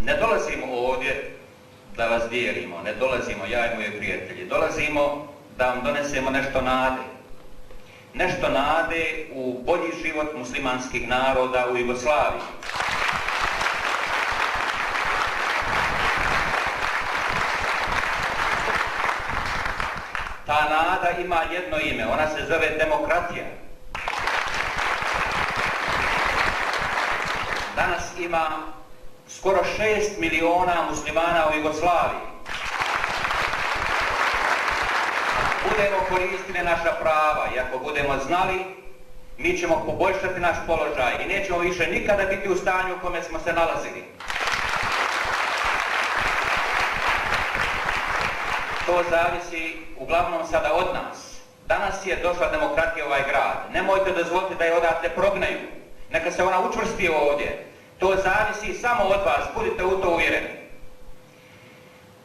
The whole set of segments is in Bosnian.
Ne dolazimo ovdje da vas dijelimo, ne dolazimo ja i moji prijatelji, dolazimo da vam donesemo nešto nade. Nešto nade u bolji život muslimanskih naroda u Jugoslaviji. Ta nada ima jedno ime, ona se zove demokratija. Danas ima skoro 6 miliona muslimana u Jugoslaviji. Budemo koristili naša prava i ako budemo znali, mi ćemo poboljšati naš položaj i nećemo više nikada biti u stanju u kome smo se nalazili. To zavisi uglavnom sada od nas. Danas je došla demokratija u ovaj grad. Nemojte dozvoliti da je odatle prognaju. Neka se ona učvrsti ovdje. To zavisi samo od vas, budite u to uvjereni.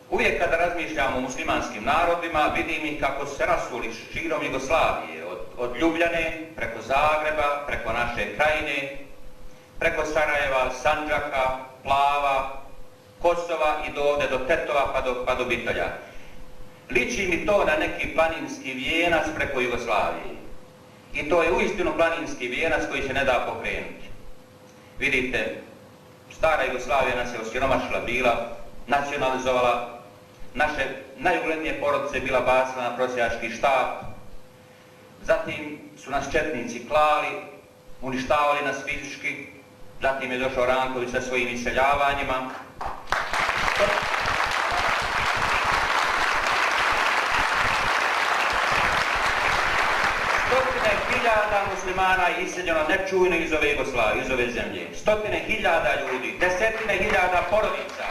Uvijek kada razmišljamo o muslimanskim narodima, vidim ih kako se rasuli širom Jugoslavije, od Ljubljane, preko Zagreba, preko naše Krajine, preko Sarajeva, Sandžaka, Plava, Kosova i do ovdje, do Tetova pa do Bitolja. Liči mi to na neki planinski vijenac preko Jugoslavije. I to je uistinu planinski vijenac koji se ne da pokrenuti. Vidite, stara Jugoslavija nas je osiromašila bila, nacionalizovala, naše najuglednije porodice bila bacila na prosjački štap, zatim su nas četnici klali, uništavali nas fizički, zatim je došao Ranković sa svojim iseljavanjima. Stotine hiljada muslimana je iseljeno nečujno iz ove Jugoslavije, iz ove zemlje. Stotine hiljada ljudi, desetine hiljada porodica.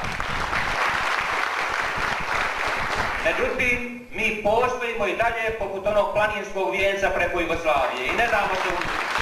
Međutim, mi postojimo i dalje poput onog planinskog vijenca preko Jugoslavije i ne damo se uništiti.